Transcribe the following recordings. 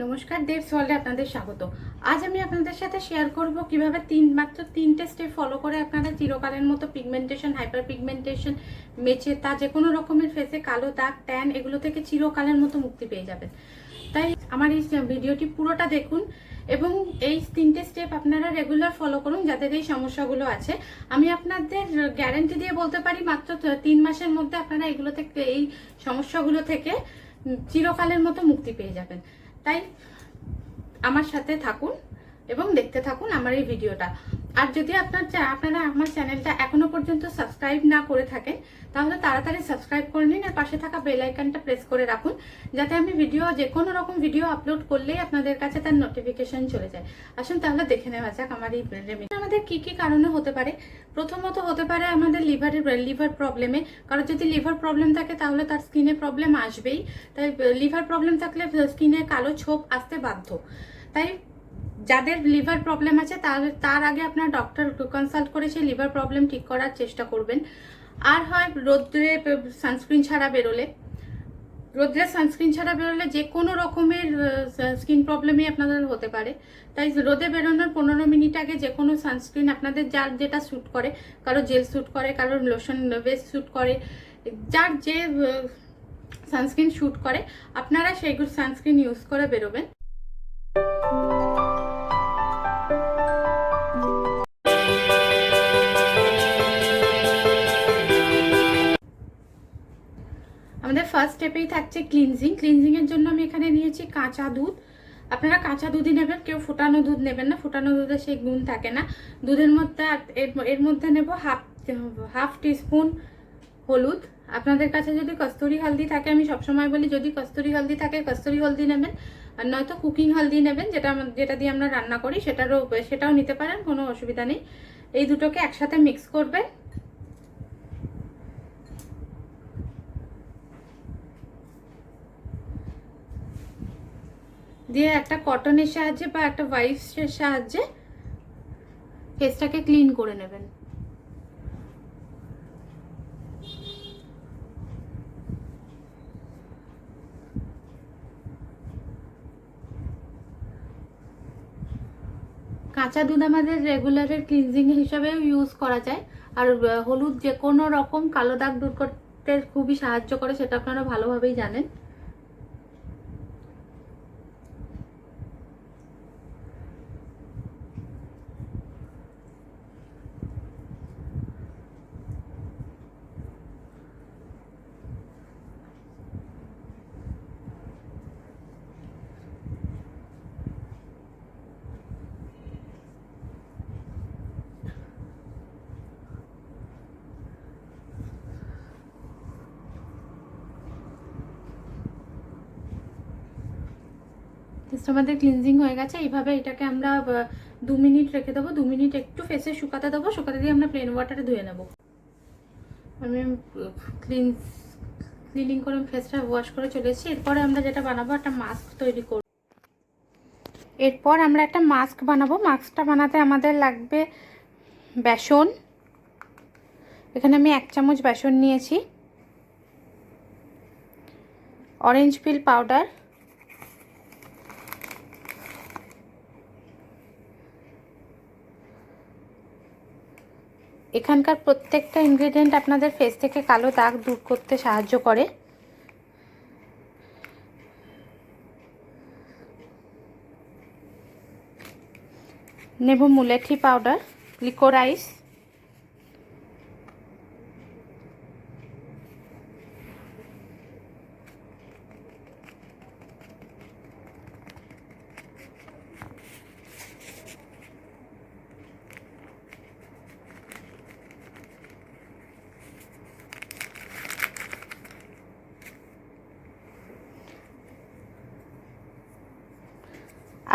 নমস্কার, দেবস ওয়ার্ল্ডে আপনাদের স্বাগত। আজ আমি আপনাদের সাথে শেয়ার করব কিভাবে মাত্র তিনটে স্টেপ ফলো করে আপনারা চিরকালের মতো পিগমেন্টেশন, হাইপার পিগমেন্টেশন, মেচে তা যে কোনো রকমের ফেসে কালো দাগ, ট্যান এগুলো থেকে চিরকালের মতো মুক্তি পেয়ে যাবেন। তাই আমার এই ভিডিওটি পুরোটা দেখুন এবং এই তিনটে স্টেপ আপনারা রেগুলার ফলো করুন যাদের এই সমস্যাগুলো আছে। আমি আপনাদের গ্যারান্টি দিয়ে বলতে পারি মাত্র 3 মাসের মধ্যে আপনারা এগুলো থেকে, এই সমস্যাগুলো থেকে চিরকালের মতো মুক্তি পেয়ে যাবেন। তাই আমার সাথে থাকুন এবং দেখতে থাকুন আমার এই ভিডিওটা। আর যদি আপনারা আমার চ্যানেলটা এখনো পর্যন্ত সাবস্ক্রাইব না করে থাকেন তাহলে তাড়াতাড়ি সাবস্ক্রাইব করে নিন আর পাশে থাকা বেল আইকনটা প্রেস করে রাখুন যাতে আমি যে কোনো রকম ভিডিও আপলোড করলেই আপনাদের কাছে তার নোটিফিকেশন চলে যায়। আসুন তাহলে দেখে নেওয়া যাক আমার এই রেমেডি। আমাদের কি কি কারণে হতে পারে? প্রথমত হতে পারে আমাদের লিভার প্রবলেমে। কারণ যদি লিভার প্রবলেম থাকে তাহলে তার স্কিনে প্রবলেম আসবেই। তাই লিভার প্রবলেম থাকলে স্কিনে কালো ছোপ আসতে বাধ্য। তাই যাদের লিভার প্রবলেম আছে তার আগে আপনার ডক্টর কনসাল্ট করে সেই লিভার প্রবলেম ঠিক করার চেষ্টা করবেন। আর হয় রোদ্রে সানস্ক্রিন ছাড়া বেরোলে, যে কোনো রকমের স্কিন প্রবলেমই আপনাদের হতে পারে। তাই রোদে বেরোনোর 15 মিনিট আগে যে কোনো সানস্ক্রিন আপনাদের যার যেটা স্যুট করে, কারো জেল স্যুট করে, কারো লোশন বেস স্যুট করে, যার যে সানস্ক্রিন স্যুট করে আপনারা সেইগুলো সানস্ক্রিন ইউজ করে বেরোবেন। আমাদের ফার্স্ট স্টেপেই থাকছে ক্লিনজিং এর জন্য আমি এখানে নিয়েছি কাঁচা দুধ। আপনারা কাঁচা দুধই নেবেন, কেউ ফোটানো দুধ নেবেন না, ফোটানো দুধে সেই গুণ থাকে না। দুধের মধ্যে এর মধ্যে নেব হাফ টিস্পুন হলুদ। আপনাদের কাছে যদি কস্তুরি হলদি থাকে, আমি সবসময় বলি যদি কস্তুরি হলদি থাকে কস্তুরি হলদি নেবেন, আর নয়তো কুকিং হলদি নেবেন, যেটা দিয়ে আমরা রান্না করি সেটাও নিতে পারেন, কোনো অসুবিধা নেই। এই দুটোকে একসাথে মিক্স করবেন। দিয়ে একটা কটনের সাহায্যে বা একটা ওয়াইপসের সাহায্যে ফেসটাকে ক্লিন করে নেবেন। কাঁচা দুধ আমাদের রেগুলারের ক্লিনজিং হিসাবেও ইউজ করা যায়। আর হলুদ যে কোনো রকম কালো দাগ দূর করতে খুবই সাহায্য করে, সেটা আপনারা ভালোভাবেই জানেন। আমাদের ক্লিনজিং হয়ে গেছে। এইভাবে এটাকে আমরা 2 মিনিট রেখে দেবো। 2 মিনিট একটু ফেসে শুকাতে দেবো, শুকাতে দিয়ে আমরা প্লেন ওয়াটারে ধুয়ে নেবো। আমি ক্লিনিং করে ফেসটা ওয়াশ করে চলে এসেছি। এরপরে আমরা যেটা বানাবো, একটা মাস্ক তৈরি করব। এরপর আমরা একটা মাস্ক বানাবো। মাস্কটা বানাতে আমাদের লাগবে বেসন। এখানে আমি 1 চামচ বেসন নিয়েছি, অরেঞ্জ পিল পাউডার, এখানকার প্রত্যেকটা ইনগ্রেডিয়েন্ট আপনাদের ফেস থেকে কালো দাগ দূর করতে সাহায্য করে। নেব মুলেঠি পাউডার, লিকোরাইস,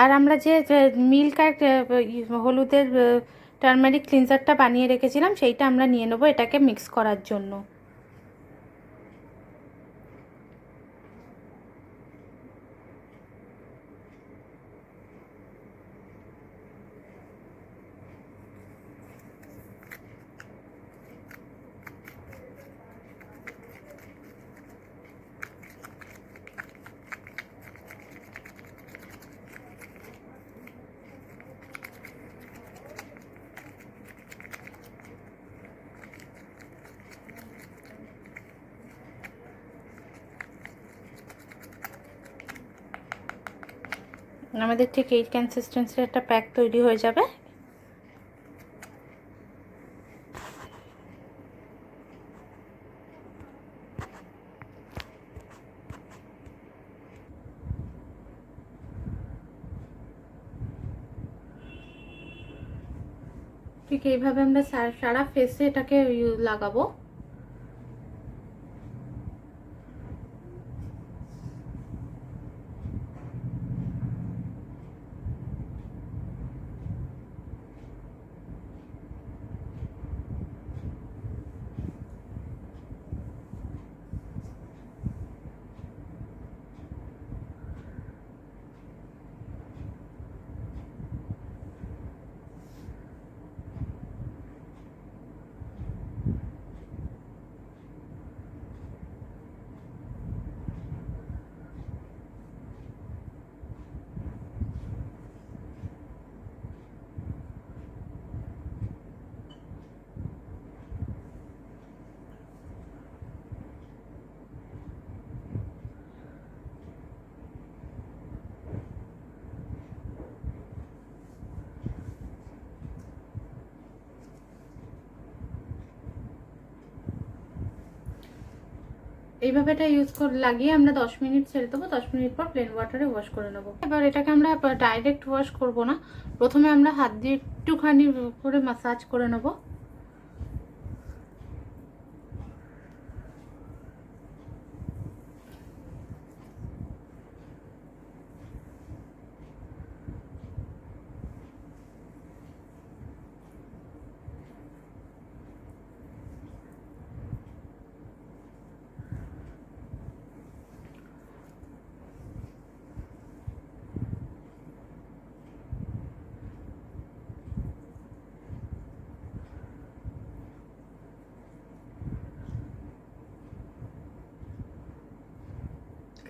আর আমরা যে মিল্ক আর হলুদের টার্মারিক ক্লিনজারটা বানিয়ে রেখেছিলাম সেইটা আমরা নিয়ে নেবো এটাকে মিক্স করার জন্য। আমাদের ঠিক এই কনসিস্টেন্সির একটা প্যাক তৈরি হয়ে যাবে। ঠিক এইভাবে আমরা সারা ফেসে এটাকে লাগাবো। এইভাবে এটা ইউজ করে লাগিয়ে আমরা 10 মিনিট ছেড়ে দেবো। 10 মিনিট পর প্লেন ওয়াটারে ওয়াশ করে নেবো। এবার এটাকে আমরা ডাইরেক্ট ওয়াশ করব না, প্রথমে আমরা হাত দিয়ে একটুখানি করে মাসাজ করে নেবো।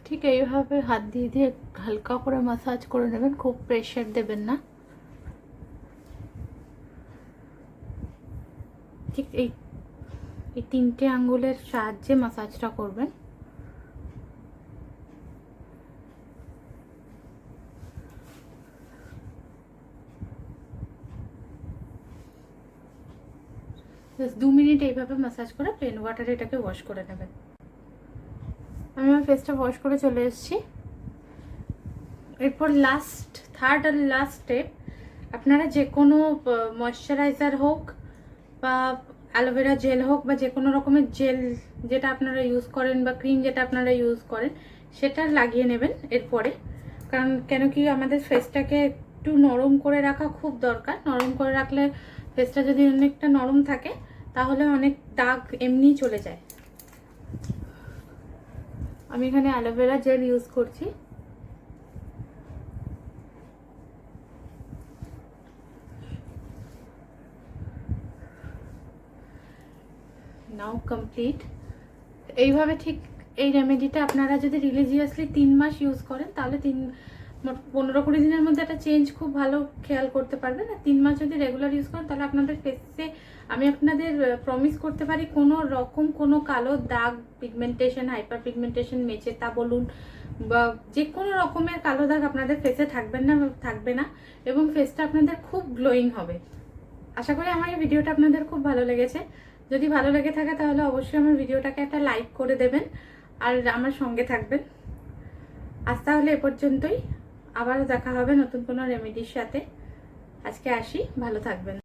ঠিক এইভাবে হাত দিয়ে দিয়ে হালকা করে মাসাজ করে নেবেন, খুব প্রেশার দেবেন না। ঠিক এই 3টে আঙ্গুলের সাহায্যে মাসাজটা করবেন। জাস্ট 2 মিনিট এইভাবে মাসাজ করে প্লেন ওয়াটারে এটাকে ওয়াশ করে নেবেন। আমি আমার ফেসটা ওয়াশ করে চলে এসেছি। এরপর থার্ড আর লাস্ট স্টেপ, আপনারা যে কোনো ময়শ্চারাইজার হোক বা অ্যালোভেরা জেল হোক বা যে কোনো রকমের জেল যেটা আপনারা ইউজ করেন বা ক্রিম যেটা আপনারা ইউজ করেন সেটা লাগিয়ে নেবেন এরপরে। কারণ কেন কি আমাদের ফেসটাকে একটু নরম করে রাখা খুব দরকার। নরম করে রাখলে ফেসটা যদি অনেকটা নরম থাকে তাহলে অনেক দাগ এমনিই চলে যায়। আমি এখানে অ্যালোভেরা জেল ইউজ করছি। নাও কমপ্লিট। এইভাবে ঠিক এই রেমেডিটা আপনারা যদি রিলিজিয়াসলি 3 মাস ইউজ করেন তাহলে 15-20 দিনের মধ্যে একটা চেঞ্জ খুব ভালো খেয়াল করতে পারবেন। আর 3 মাস যদি রেগুলার ইউজ করেন তাহলে আপনাদের ফেসে আমি আপনাদের প্রমিস করতে পারি কোনো রকম কোনো কালো দাগ, পিগমেন্টেশন, হাইপার পিগমেন্টেশন, মেচেতা বলুন বা যে কোনো রকমের কালো দাগ আপনাদের ফেসে থাকবে না এবং ফেসটা আপনাদের খুব গ্লোয়িং হবে। আশা করি আমার এই ভিডিওটা আপনাদের খুব ভালো লেগেছে। যদি ভালো লেগে থাকে তাহলে অবশ্যই আমার ভিডিওটাকে একটা লাইক করে দেবেন আর আমার সঙ্গে থাকবেন। আজ তাহলে এ পর্যন্তই, আবারও দেখা হবে নতুন কোনো রেমেডির সাথে। আজকে আসি, ভালো থাকবেন।